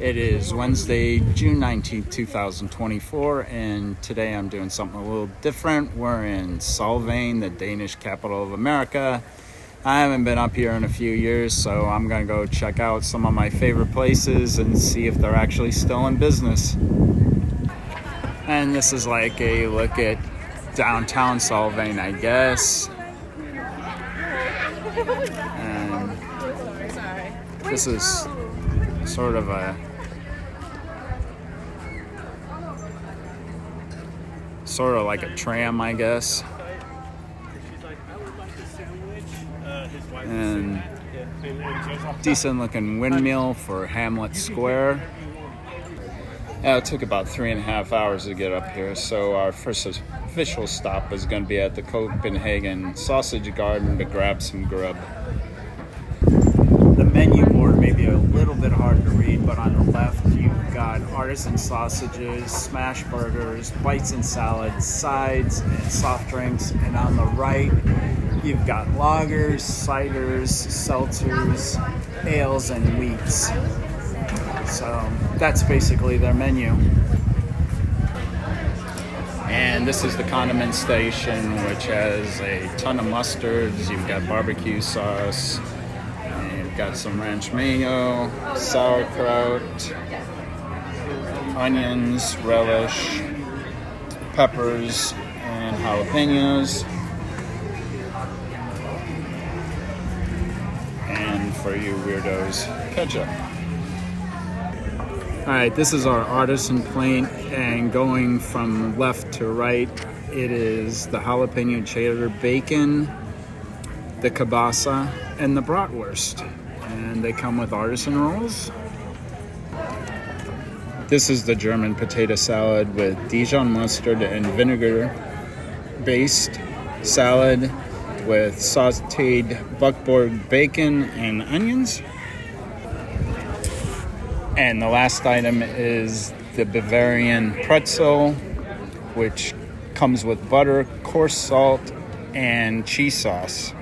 It is Wednesday, June 19th, 2024, and today I'm doing something a little different. We're in Solvang, the Danish capital of America. I haven't been up here in a few years, so I'm going to go check out some of my favorite places and see if they're actually still in business. And this is like a look at downtown Solvang, I guess. And this is sort of like a tram, I guess. And decent looking windmill for Hamlet Square. Yeah, it took about 3.5 hours to get up here, so our first official stop is going to be at the Copenhagen Sausage Garden to grab some grub. The menu board may be a little bit hard to read, but on the left you've got artisan sausages, smash burgers, bites and salads, sides, and soft drinks. And on the right you've got lagers, ciders, seltzers, ales, and wheats. So that's basically their menu. And this is the condiment station, which has a ton of mustards. You've got barbecue sauce, and you've got some ranch mayo, sauerkraut, onions, relish, peppers, and jalapenos. And for you weirdos, ketchup. Alright, this is our artisan plate, and going from left to right, it is the jalapeno cheddar bacon, the kielbasa, and the bratwurst. And they come with artisan rolls. This is the German potato salad with Dijon mustard and vinegar-based salad with sauteed buckboard bacon and onions. And the last item is the Bavarian pretzel, which comes with butter, coarse salt, and cheese sauce.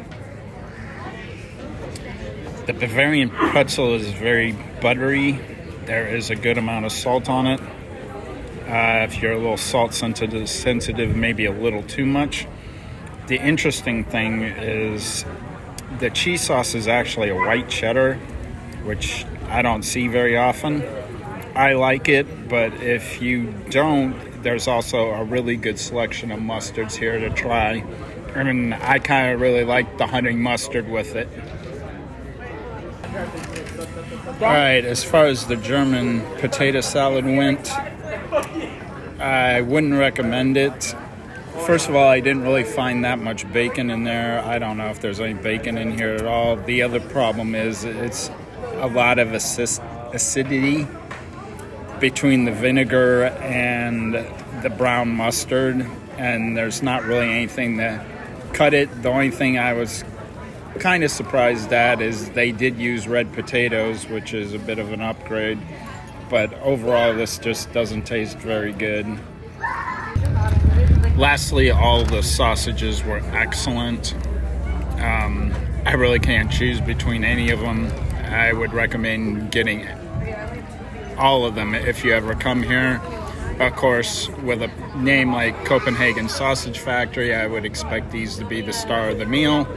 The Bavarian pretzel is very buttery. There is a good amount of salt on it. If you're a little salt sensitive, maybe a little too much. The interesting thing is the cheese sauce is actually a white cheddar, which I don't see very often. I like it, but if you don't, there's also a really good selection of mustards here to try. I mean, I kind of really like the honey mustard with it. Alright, as far as the German potato salad went, I wouldn't recommend it. First of all, I didn't really find that much bacon in there. I don't know if there's any bacon in here at all. The other problem is it's a lot of acidity between the vinegar and the brown mustard, and there's not really anything that cut it. The only thing I was kind of surprised at is they did use red potatoes, which is a bit of an upgrade, but overall this just doesn't taste very good. Lastly, all the sausages were excellent. I really can't choose between any of them. I would recommend getting all of them if you ever come here. Of course, with a name like Copenhagen Sausage Factory, I would expect these to be the star of the meal,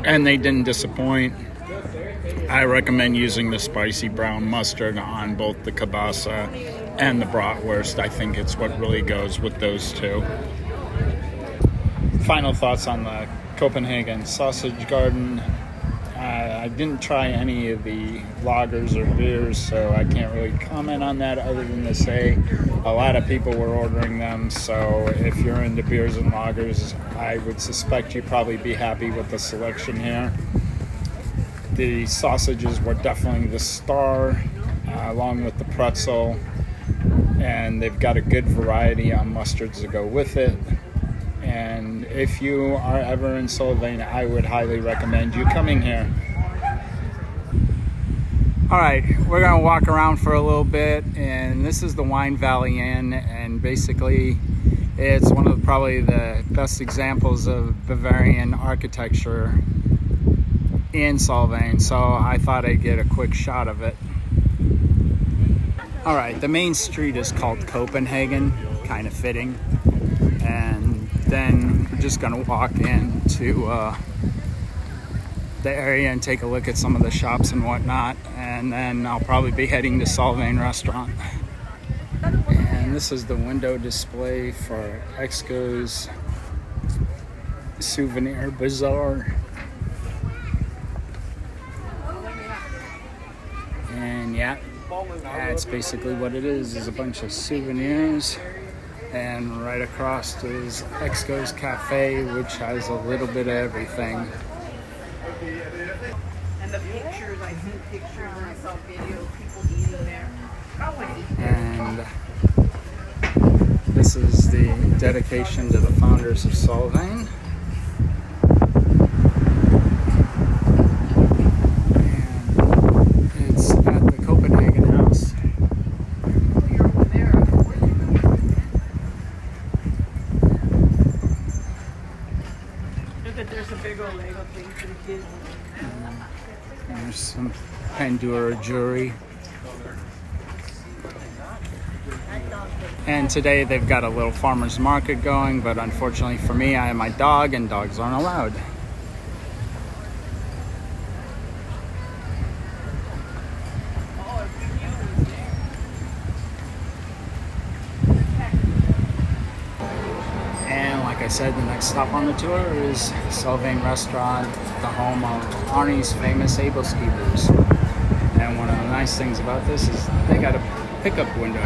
and they didn't disappoint. I recommend using the spicy brown mustard on both the kielbasa and the bratwurst. I think it's what really goes with those two. Final thoughts on the Copenhagen Sausage Garden. I didn't try any of the lagers or beers, so I can't really comment on that other than to say a lot of people were ordering them. So if you're into beers and lagers, I would suspect you'd probably be happy with the selection here. The sausages were definitely the star, along with the pretzel, and they've got a good variety on mustards to go with it. And if you are ever in Solvang, I would highly recommend you coming here. All right, we're gonna walk around for a little bit, and this is the Wine Valley Inn, and basically it's one of probably the best examples of Bavarian architecture in Solvang, so I thought I'd get a quick shot of it. All right, the main street is called Copenhagen, kind of fitting. And then we're just gonna walk into the area and take a look at some of the shops and whatnot. And then I'll probably be heading to Solvang restaurant. And this is the window display for Exco's Souvenir Bazaar. And yeah, that's basically what it is a bunch of souvenirs. And right across is Exco's Cafe, which has a little bit of everything. And the pictures, I seen pictures and I saw videos, people eating there. And this is the dedication to the founders of Solvang. And it's at the Copenhagen House. You're over there. Look at, there's a big old Lego thing for the kids. There's some Pandora jewelry. And today they've got a little farmer's market going, but unfortunately for me, I have my dog and dogs aren't allowed. And like I said, the next stop on the tour is Solvang Restaurant, the home of Arnie's famous able skeevers. And one of the nice things about this is they got a pickup window.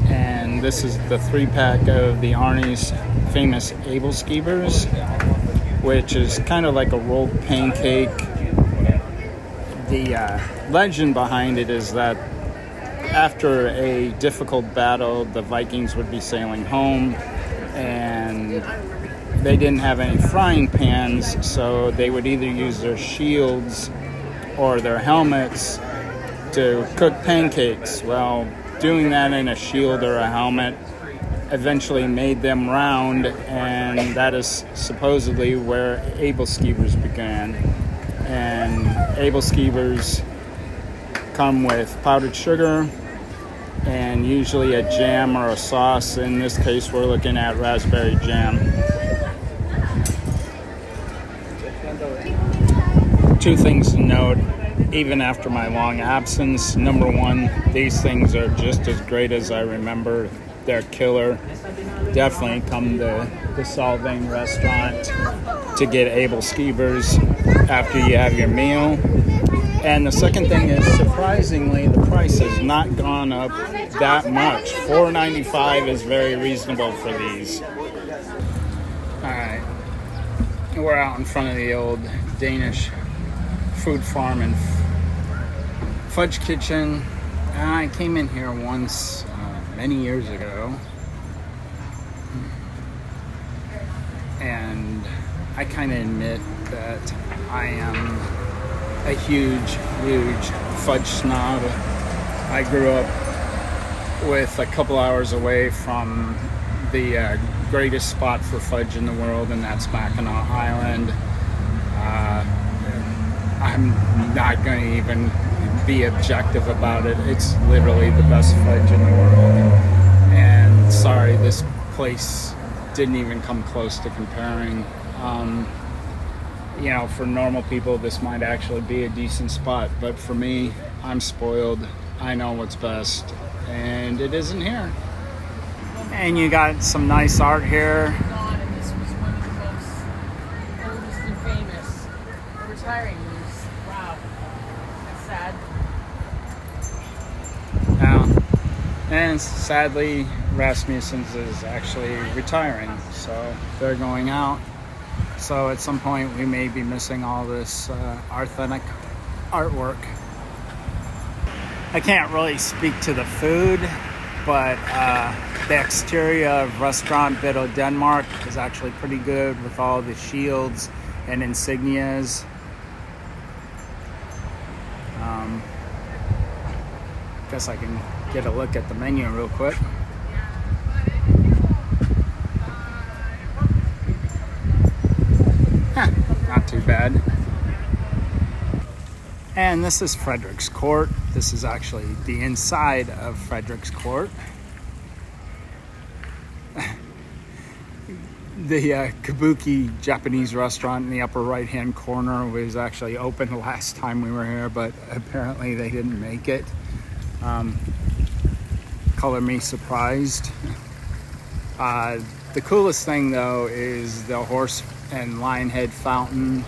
And this is the 3-pack of the Arnie's famous able skeevers, which is kind of like a rolled pancake. The legend behind it is that after a difficult battle, the Vikings would be sailing home, and they didn't have any frying pans, so they would either use their shields or their helmets to cook pancakes. Well, doing that in a shield or a helmet eventually made them round, and that is supposedly where able skeevers began. And able skeevers come with powdered sugar and usually a jam or a sauce. In this case, we're looking at raspberry jam. Two things to note, even after my long absence. Number one, these things are just as great as I remember. They're killer. Definitely come to the Solvang restaurant to get able skeevers after you have your meal. And the second thing is, surprisingly, the price has not gone up that much. $4.95 is very reasonable for these. Alright, we're out in front of the old Danish food farm and fudge kitchen. I came in here once many years ago, and I kind of admit that I am a huge fudge snob. I grew up with a couple hours away from the greatest spot for fudge in the world, and that's Mackinac Island. I'm not going to even be objective about it. It's literally the best fudge in the world. And sorry, this place didn't even come close to comparing. You know, for normal people, this might actually be a decent spot, but for me, I'm spoiled. I know what's best, and it isn't here. And you got some nice art here. And this was one of the most oldest and famous retiring moves. Wow, that's sad. Now, and sadly, Rasmussen's is actually retiring, so they're going out. So at some point, we may be missing all this authentic artwork. I can't really speak to the food, but the exterior of Restaurant Bidt Denmark is actually pretty good with all the shields and insignias. Guess I can get a look at the menu real quick. Not too bad. And this is Frederick's Court. This is actually the inside of Frederick's Court. The Kabuki Japanese restaurant in the upper right-hand corner was actually open the last time we were here, but apparently they didn't make it. Color me surprised. The coolest thing, though, is the horse and lion head fountain.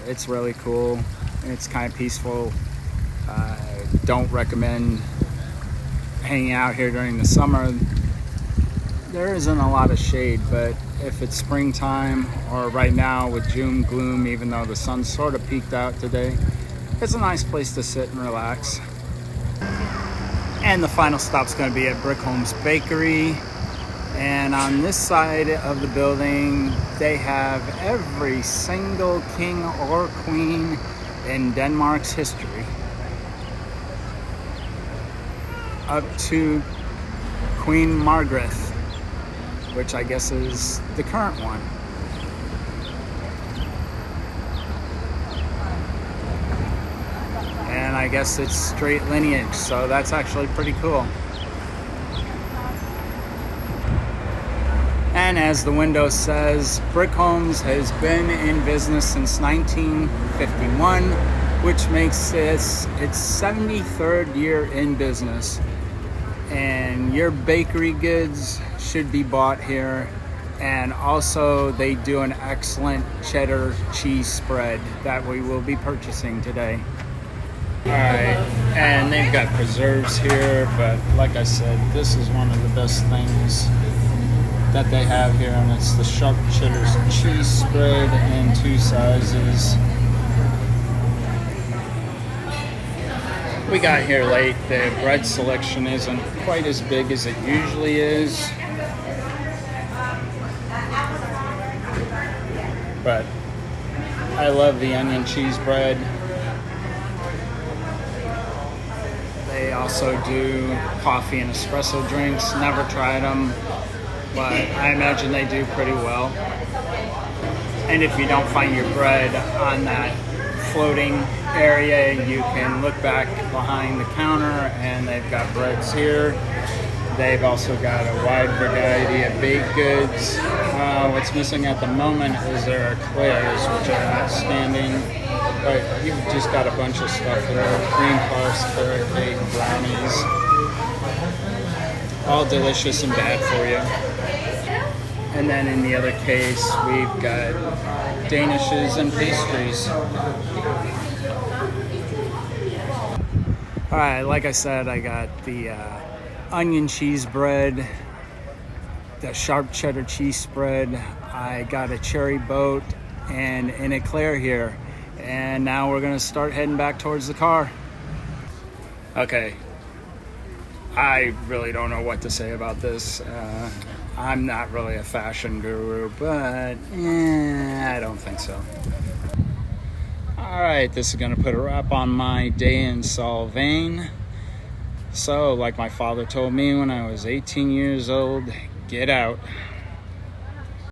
It's really cool. It's kind of peaceful. Don't recommend hanging out here during the summer. There isn't a lot of shade, but if it's springtime or right now with June gloom, even though the sun sort of peaked out today, it's a nice place to sit and relax. And the final stop's going to be at Brickholm's Bakery. And on this side of the building, they have every single king or queen in Denmark's history, up to Queen Margaret, which I guess is the current one. And I guess it's straight lineage, so that's actually pretty cool. And as the window says, Brickholm's has been in business since 1951, which makes this its 73rd year in business. And your bakery goods should be bought here. And also they do an excellent cheddar cheese spread that we will be purchasing today. Alright, and they've got preserves here, but like I said, this is one of the best things that they have here, and it's the sharp cheddar cheese spread in 2 sizes. We got here late. The bread selection isn't quite as big as it usually is, but I love the onion cheese bread. They also do coffee and espresso drinks. Never tried them, but I imagine they do pretty well. And if you don't find your bread on that floating area, you can look back behind the counter and they've got breads here. They've also got a wide variety of baked goods. What's missing at the moment is their eclairs, which are outstanding. But you've just got a bunch of stuff here. Cream puffs, carrot cake, brownies. All delicious and bad for you. And then in the other case, we've got Danishes and pastries. Alright, like I said, I got the onion cheese bread, the sharp cheddar cheese spread. I got a cherry boat and an eclair here. And now we're gonna start heading back towards the car. Okay, I really don't know what to say about this. I'm not really a fashion guru, but I don't think so. Alright, this is gonna put a wrap on my day in Solvang. So, like my father told me when I was 18 years old, get out.